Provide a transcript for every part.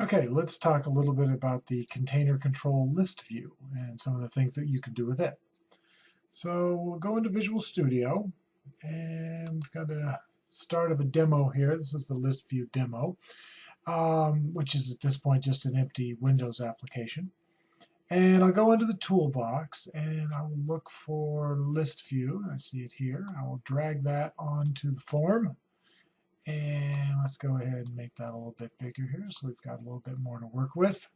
Okay, let's talk a little bit about the container control list view and some of the things that you can do with it. So we'll go into Visual Studio and we've got a start of a demo here. This is the list view demo, which is at this point just an empty Windows application. And I'll go into the toolbox and I will look for list view. I see it here. I will drag that onto the form. And let's go ahead and make that a little bit bigger here so we've got a little bit more to work with.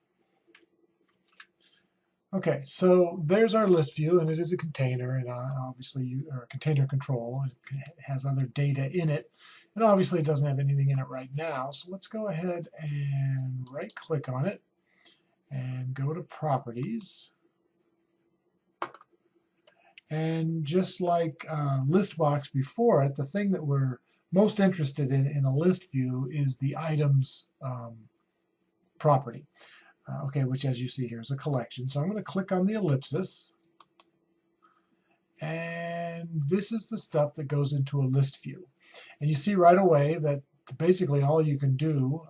Okay, so there's our list view, and it is a container, and obviously, or a container control. It has other data in it, and obviously it doesn't have anything in it right now. So let's go ahead and right-click on it and go to Properties. And just like list box before it, the thing that we're most interested in a list view is the items property. Okay, which as you see here is a collection. So I'm going to click on the ellipsis. And this is the stuff that goes into a list view. And you see right away that basically all you can do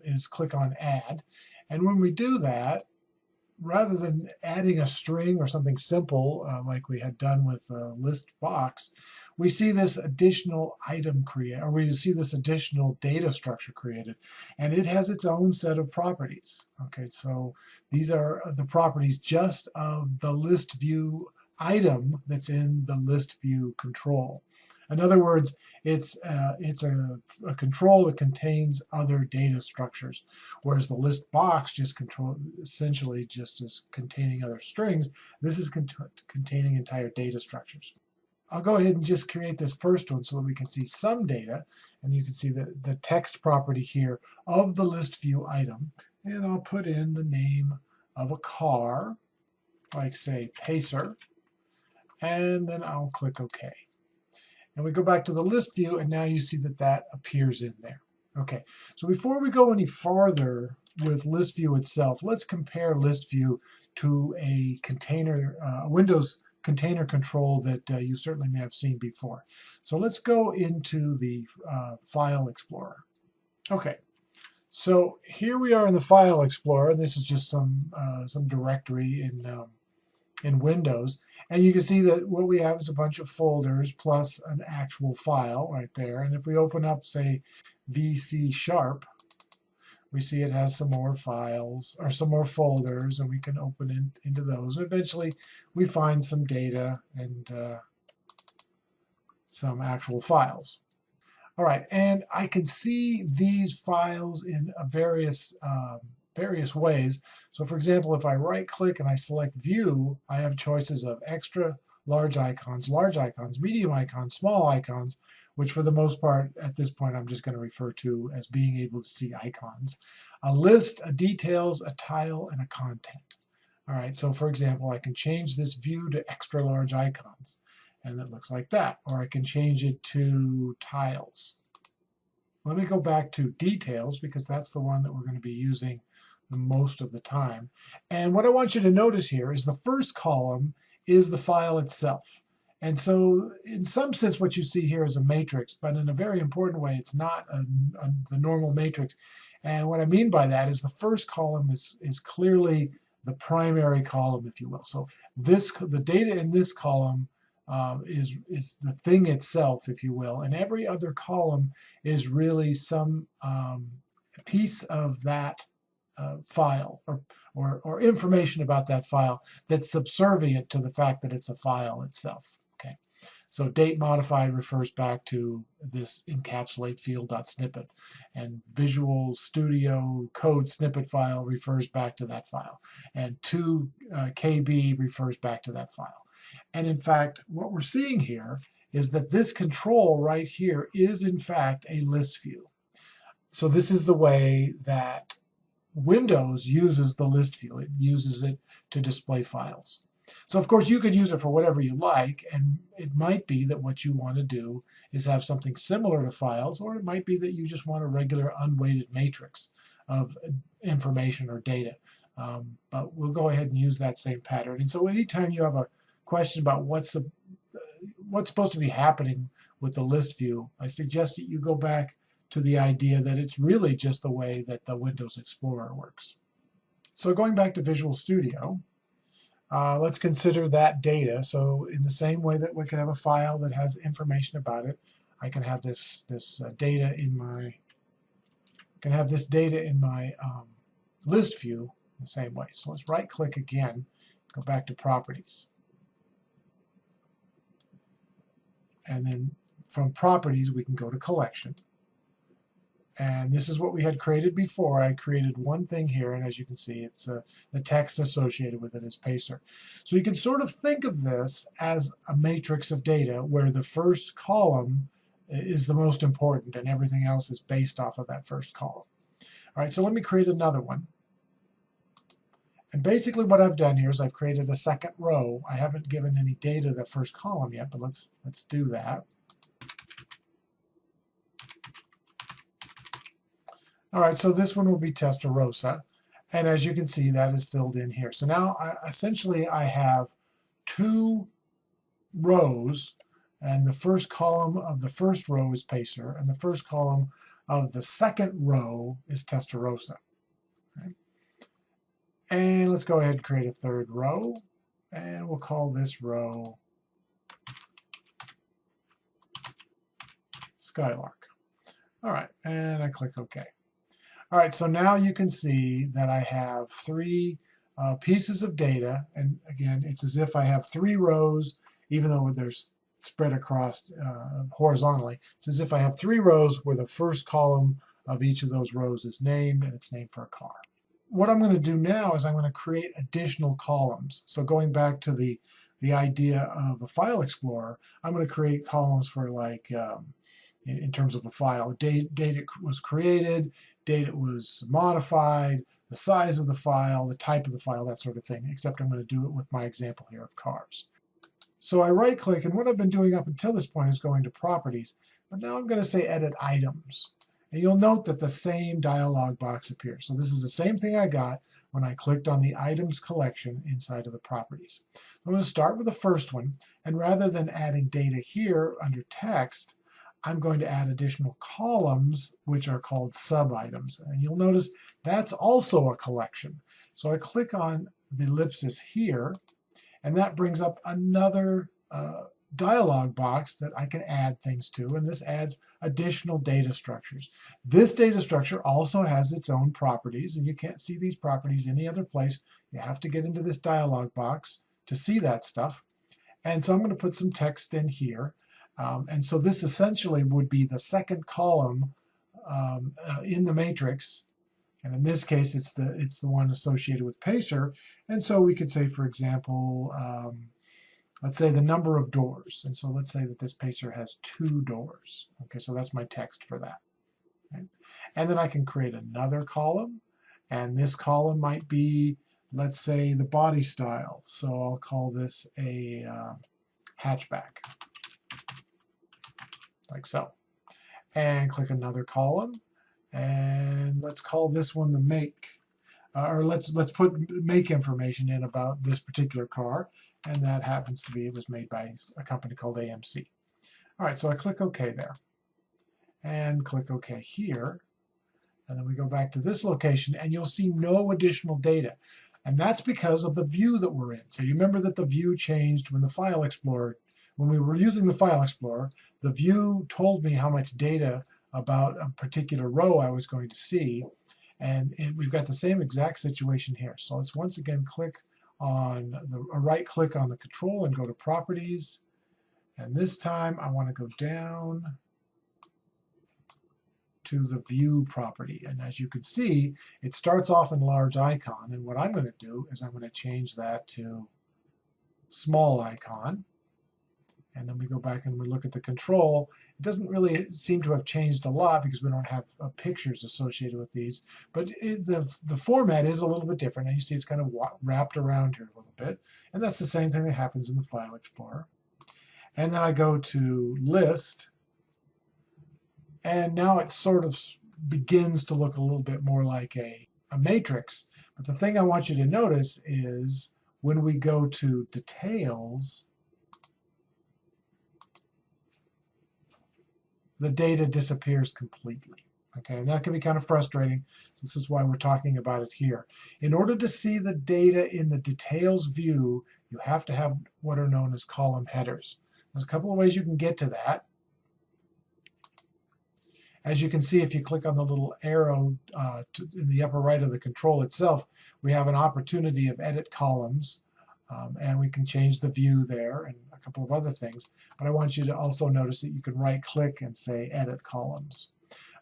is click on Add. And when we do that, rather than adding a string or something simple like we had done with a list box, we see this additional item created, or we see this additional data structure created, and it has its own set of properties. Okay, so these are the properties just of the list view item that's in the list view control. In other words, it's a control that contains other data structures, whereas the list box just essentially just is containing other strings. This is containing entire data structures. I'll go ahead and just create this first one so that we can see some data, and you can see the text property here of the list view item, and I'll put in the name of a car, like say Pacer, and then I'll click OK. And we go back to the list view, and now you see that that appears in there. Okay, so before we go any farther with list view itself, let's compare list view to a container, Windows container control that you certainly may have seen before. So let's go into the File Explorer. Okay, so here we are in the File Explorer. This is just some directory in Windows, and you can see that what we have is a bunch of folders plus an actual file right there. And if we open up, say, VC Sharp, we see it has some more files or some more folders, and we can open into those. And eventually, we find some data and some actual files. All right, and I can see these files in various ways. So for example, if I right click and I select view, I have choices of extra, large icons, medium icons, small icons, which for the most part at this point I'm just going to refer to as being able to see icons. A list, a details, a tile, and a content. All right, so for example, I can change this view to extra large icons, and it looks like that. Or I can change it to tiles. Let me go back to details because that's the one that we're going to be using the most of the time. And what I want you to notice here is the first column is the file itself. And so in some sense what you see here is a matrix, but in a very important way it's not the normal matrix. And what I mean by that is the first column is clearly the primary column, if you will. So the data in this column is the thing itself, if you will, and every other column is really some piece of that file or information about that file that's subservient to the fact that it's a file itself. Okay, so date modified refers back to this encapsulate field.snippet, and Visual Studio code snippet file refers back to that file, and 2KB refers back to that file. And in fact, what we're seeing here is that this control right here is in fact a list view. So this is the way that Windows uses the list view. It uses it to display files. So of course you could use it for whatever you like, and it might be that what you want to do is have something similar to files, or it might be that you just want a regular unweighted matrix of information or data. But we'll go ahead and use that same pattern. And so anytime you have a question about what's supposed to be happening with the list view, I suggest that you go back to the idea that it's really just the way that the Windows Explorer works. So going back to Visual Studio, let's consider that data. So in the same way that we can have a file that has information about it, I can have this data in my list view the same way. So let's right click again, go back to properties. And then from properties we can go to collection. And this is what we had created before. I created one thing here, and as you can see, it's the text associated with it is Pacer. So you can sort of think of this as a matrix of data where the first column is the most important and everything else is based off of that first column. All right, so let me create another one. And basically what I've done here is I've created a second row. I haven't given any data to the first column yet, but let's do that. All right, so this one will be Testarossa. And as you can see, that is filled in here. So now essentially I have two rows, and the first column of the first row is Pacer, and the first column of the second row is Testarossa. Okay. And let's go ahead and create a third row, and we'll call this row Skylark. All right, and I click OK. All right, so now you can see that I have three pieces of data, and again, it's as if I have three rows, even though they're spread across horizontally. It's as if I have three rows where the first column of each of those rows is named, and it's named for a car. What I'm going to do now is I'm going to create additional columns. So going back to the idea of a file explorer, I'm going to create columns for like in terms of a file. Date was created, date it was modified, the size of the file, the type of the file, that sort of thing, except I'm going to do it with my example here of cars. So I right click, and what I've been doing up until this point is going to properties, but now I'm going to say edit items. And you'll note that the same dialog box appears. So this is the same thing I got when I clicked on the items collection inside of the properties. I'm going to start with the first one, and rather than adding data here under text, I'm going to add additional columns, which are called sub-items. And you'll notice that's also a collection. So I click on the ellipsis here, and that brings up another dialog box that I can add things to, and this adds additional data structures. This data structure also has its own properties, and you can't see these properties any other place. You have to get into this dialog box to see that stuff. And so I'm going to put some text in here. And so this essentially would be the second column in the matrix. And in this case, it's the one associated with Pacer. And so we could say, for example, let's say the number of doors. And so let's say that this Pacer has 2 doors. Okay, so that's my text for that. Okay. And then I can create another column. And this column might be, let's say, the body style. So I'll call this a hatchback, like so. And click another column. And let's call this one the make. Or let's put make information in about this particular car, and that happens to be it was made by a company called AMC. All right, so I click OK there, and click OK here, and then we go back to this location, and you'll see no additional data, and that's because of the view that we're in. So you remember that the view changed when the File Explorer, when we were using the File Explorer, the view told me how much data about a particular row I was going to see. And we've got the same exact situation here. So let's once again click on right click on the control and go to properties. And this time I want to go down to the view property. And as you can see, it starts off in large icon. And what I'm going to do is I'm going to change that to small icon. And then we go back and we look at the control. It doesn't really seem to have changed a lot because we don't have pictures associated with these. But the format is a little bit different. And you see it's kind of wrapped around here a little bit. And that's the same thing that happens in the File Explorer. And then I go to List. And now it sort of begins to look a little bit more like a matrix. But the thing I want you to notice is when we go to Details, the data disappears completely. Okay, and that can be kind of frustrating. This is why we're talking about it here. In order to see the data in the details view, you have to have what are known as column headers. There's a couple of ways you can get to that. As you can see, if you click on the little arrow in the upper right of the control itself, we have an opportunity of edit columns, and we can change the view there and a couple of other things. But I want you to also notice that you can right click and say edit columns.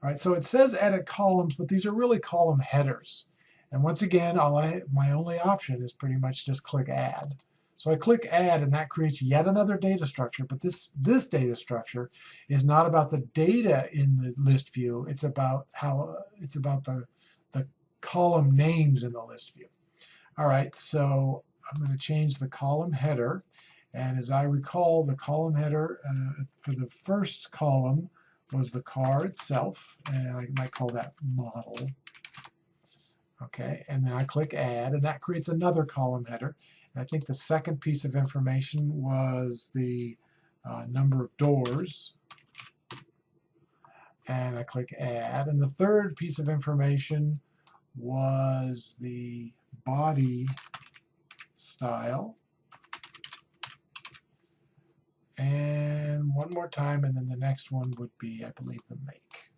All right, so it says edit columns, but these are really column headers. And once again, my only option is pretty much just click add. So I click add, and that creates yet another data structure. But this data structure is not about the data in the list view. It's about the column names in the list view. All right, so I'm going to change the column header. And as I recall, the column header for the first column was the car itself, and I might call that model. Okay, and then I click add, and that creates another column header. And I think the second piece of information was the number of doors, and I click add. And the third piece of information was the body style. And one more time, and then the next one would be, I believe, the make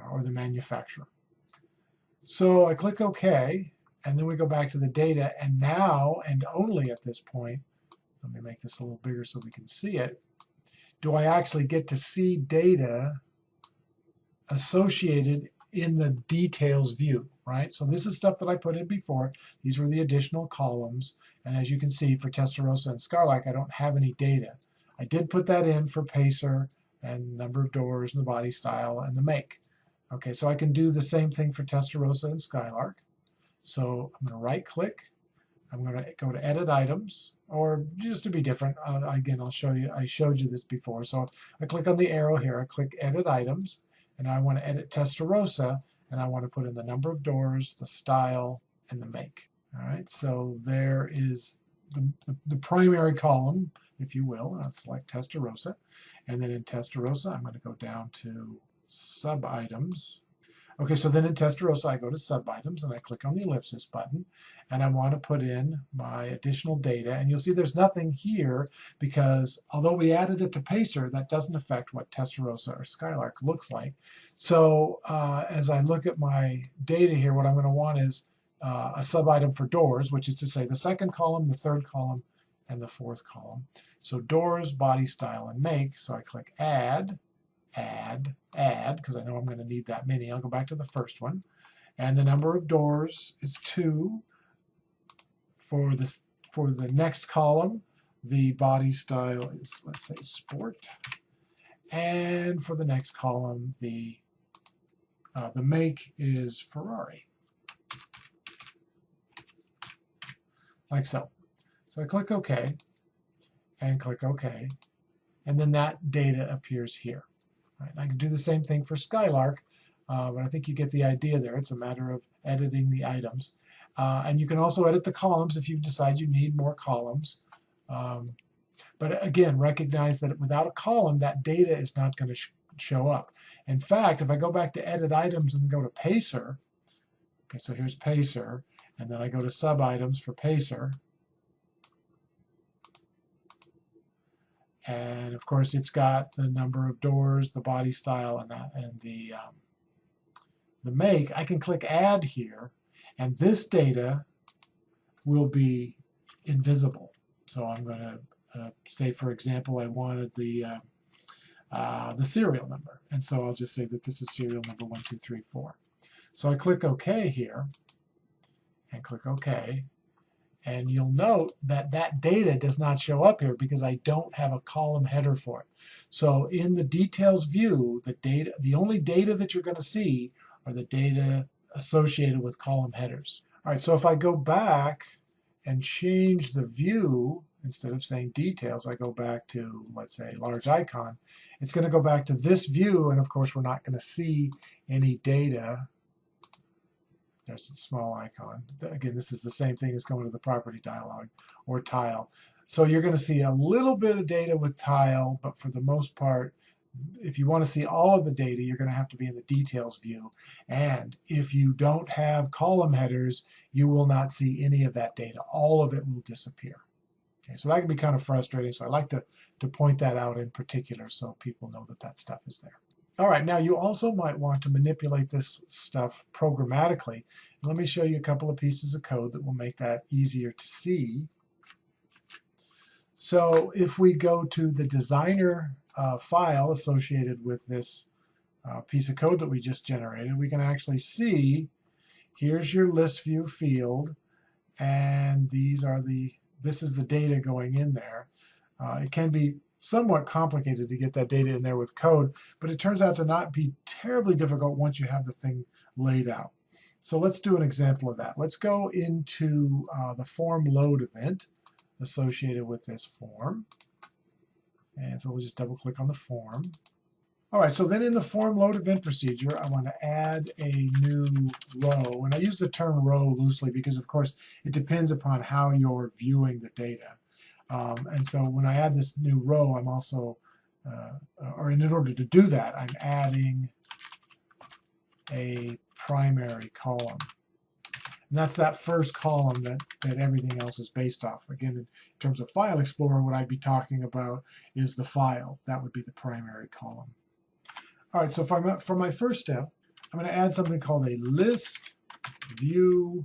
or the manufacturer. So I click OK, and then we go back to the data, and now, and only at this point, let me make this a little bigger so we can see it, do I actually get to see data associated in the details view, right? So this is stuff that I put in before. These were the additional columns. And as you can see, for Testarossa and Skylark, I don't have any data. I did put that in for Pacer and number of doors and the body style and the make. Okay, so I can do the same thing for Testarossa and Skylark. So I'm going to right click. I'm going to go to edit items, or just to be different, again, I'll show you, I showed you this before. So I click on the arrow here, I click edit items, and I want to edit Testarossa, and I want to put in the number of doors, the style, and the make. All right, so there is the primary column, if you will. I'll select Testarossa, and then in Testarossa, I'm going to go down to sub items. Okay, so then in Testarossa, I go to sub items, and I click on the ellipsis button, and I want to put in my additional data. And you'll see there's nothing here because although we added it to Pacer, that doesn't affect what Testarossa or Skylark looks like. So as I look at my data here, what I'm going to want is a sub item for doors, which is to say the second column, the third column, and the fourth column. So doors, body style, and make. So I click add, because I know I'm going to need that many. I'll go back to the first one. And the number of doors is 2. For the next column, the body style is, let's say, sport. And for the next column, the make is Ferrari. Like so. So I click OK and click OK. And then that data appears here. Right, I can do the same thing for Skylark, but I think you get the idea there. It's a matter of editing the items. And you can also edit the columns if you decide you need more columns. But again, recognize that without a column, that data is not going to show up. In fact, if I go back to edit items and go to Pacer, okay, so here's Pacer, and then I go to sub items for Pacer. And of course, it's got the number of doors, the body style, and the make. I can click add here, and this data will be invisible. So I'm going to say, for example, I wanted the serial number, and so I'll just say that this is serial number 1234. So I click OK here, and click OK. And you'll note that that data does not show up here because I don't have a column header for it. So in the details view, the only data that you're going to see are the data associated with column headers. All right, so if I go back and change the view, instead of saying details, I go back to, let's say, large icon, it's going to go back to this view, and of course we're not going to see any data. There's a small icon. Again, this is the same thing as going to the property dialog or tile. So you're going to see a little bit of data with tile, but for the most part, if you want to see all of the data, you're going to have to be in the details view. And if you don't have column headers, you will not see any of that data. All of it will disappear. Okay, so that can be kind of frustrating. So I like to point that out in particular so people know that that stuff is there. All right, now you also might want to manipulate this stuff programmatically. Let me show you a couple of pieces of code that will make that easier to see. So if we go to the designer file associated with this piece of code that we just generated, we can actually see here's your list view field, and this is the data going in there. It can be somewhat complicated to get that data in there with code, but it turns out to not be terribly difficult once you have the thing laid out. So let's do an example of that. Let's go into the form load event associated with this form. And so we'll just double click on the form. All right, so then in the form load event procedure, I want to add a new row. And I use the term row loosely because, of course, it depends upon how you're viewing the data. And so when I add this new row, I'm also, or in order to do that, I'm adding a primary column. And that's that first column that everything else is based off. Again, in terms of File Explorer, what I'd be talking about is the file. That would be the primary column. All right, so for my first step, I'm going to add something called a ListView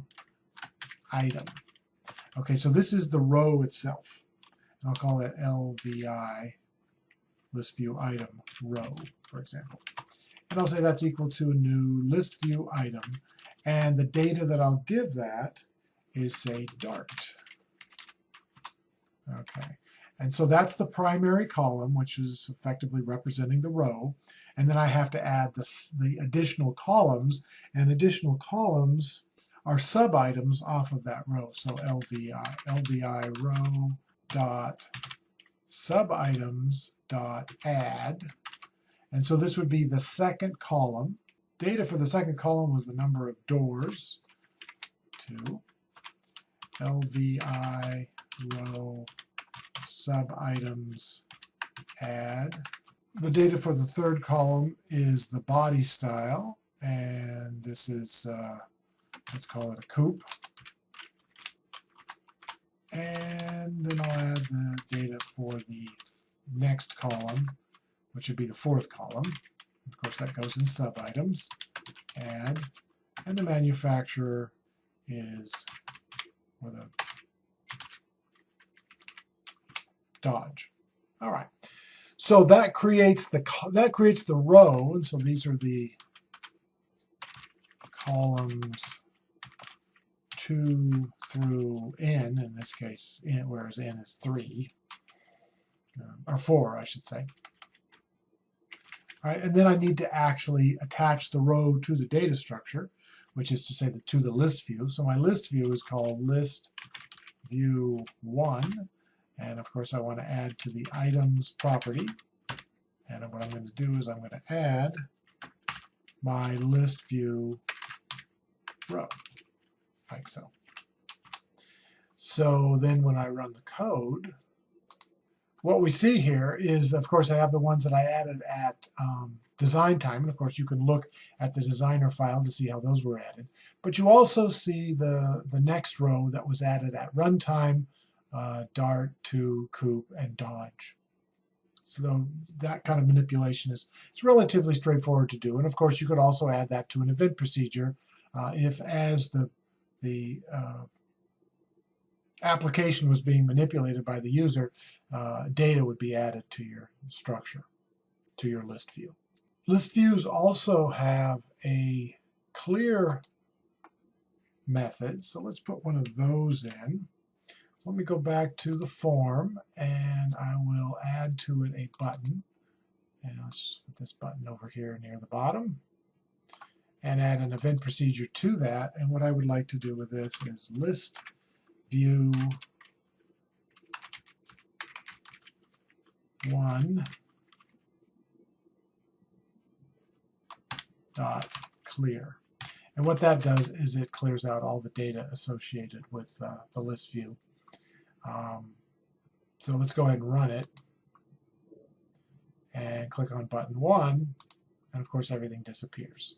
item. Okay, so this is the row itself. And I'll call that LVI, ListView item row, for example. And I'll say that's equal to a new ListView item. And the data that I'll give that is, say, Dart. Okay, and so that's the primary column, which is effectively representing the row. And then I have to add the additional columns, and additional columns are sub-items off of that row. So LVI row dot sub-items dot add. And so this would be the second column. Data for the second column was the number of doors, 2. LVI row sub-items add. The data for the third column is the body style, and this is, let's call it a coupe. And then I'll add the data for the next column, which would be the fourth column. Of course, that goes in sub-items, add, and the manufacturer is with a Dodge. All right, so that creates the row, and so these are the columns 2 through n. In this case, n, whereas n is 3 or 4, I should say. All right, and then I need to actually attach the row to the data structure, which is to say to the list view. So my list view is called ListView1, and of course I want to add to the items property. And what I'm going to do is I'm going to add my list view row, like so. So then when I run the code, what we see here is, of course, I have the ones that I added at design time. And of course, you can look at the designer file to see how those were added. But you also see the next row that was added at runtime, Dart, 2, coupe, and Dodge. So that kind of manipulation is relatively straightforward to do. And of course, you could also add that to an event procedure if, as the application was being manipulated by the user, data would be added to your structure, to your list view. List views also have a clear method, so let's put one of those in. So let me go back to the form, and I will add to it a button. And let's just put this button over here near the bottom, and add an event procedure to that. And what I would like to do with this is ListView1 dot clear. And what that does is it clears out all the data associated with the list view. So let's go ahead and run it. and click on button 1, and of course everything disappears.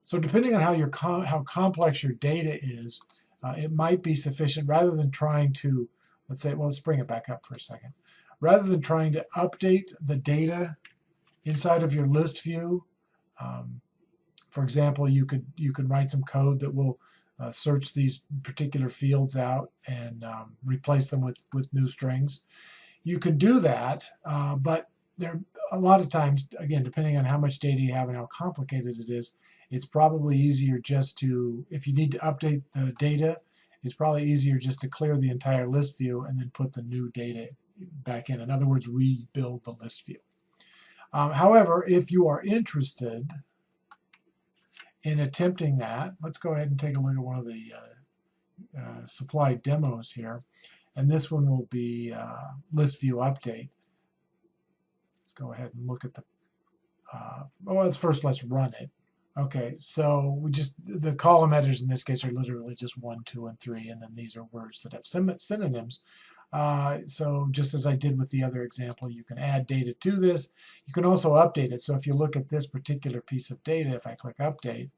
So depending on how complex your data is, it might be sufficient rather than trying to, let's bring it back up for a second. Rather than trying to update the data inside of your list view, for example, you could write some code that will search these particular fields out and replace them with new strings. You could do that, but there a lot of times, again, depending on how much data you have and how complicated it is, it's probably easier just to, if you need to update the data, it's probably easier just to clear the entire list view and then put the new data back in. In other words, rebuild the list view. However, if you are interested in attempting that, let's go ahead and take a look at one of the supplied demos here. And this one will be ListView Update. Let's go ahead and look at the, let's run it. Okay, so the column headers in this case are literally just 1, 2, and 3, and then these are words that have synonyms. So just as I did with the other example, you can add data to this. You can also update it. So if you look at this particular piece of data, if I click Update,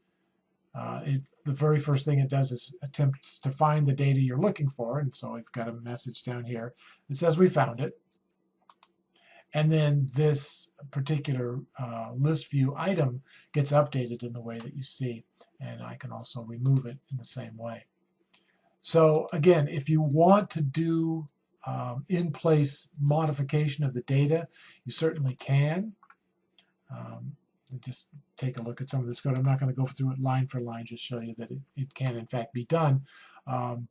the very first thing it does is attempts to find the data you're looking for. And so I've got a message down here that says we found it. And then this particular list view item gets updated in the way that you see. And I can also remove it in the same way. So again, if you want to do in-place modification of the data, you certainly can. Just take a look at some of this code. I'm not going to go through it line for line, just show you that it can in fact be done.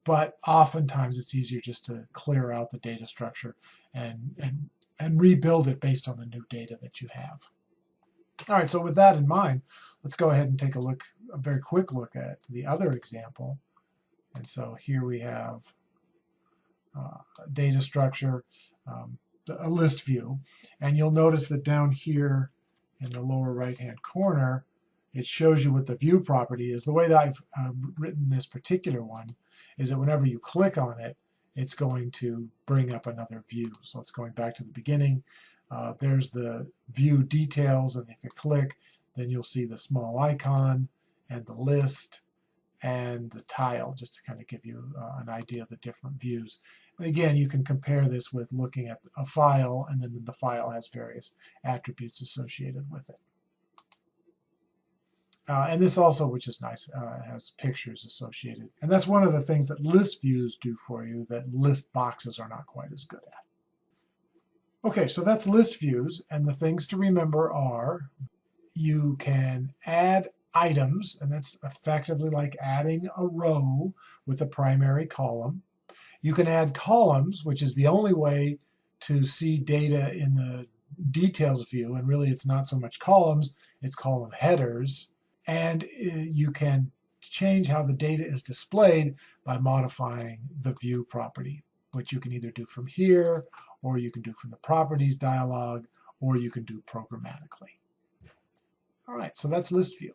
But oftentimes it's easier just to clear out the data structure and rebuild it based on the new data that you have. All right, so with that in mind, let's go ahead and take a very quick look at the other example. And so here we have a data structure, a list view, and you'll notice that down here in the lower right-hand corner, it shows you what the view property is. The way that I've written this particular one is that whenever you click on it, it's going to bring up another view. So it's going back to the beginning. There's the view details, and if you click, then you'll see the small icon and the list and the tile, just to kind of give you an idea of the different views. And again, you can compare this with looking at a file, and then the file has various attributes associated with it. And this also, which is nice, has pictures associated. And that's one of the things that list views do for you that list boxes are not quite as good at. Okay, so that's list views, and the things to remember are you can add items, and that's effectively like adding a row with a primary column. You can add columns, which is the only way to see data in the details view, and really it's not so much columns, it's column headers. And you can change how the data is displayed by modifying the view property, which you can either do from here, or you can do from the properties dialog, or you can do programmatically. All right, so that's ListView.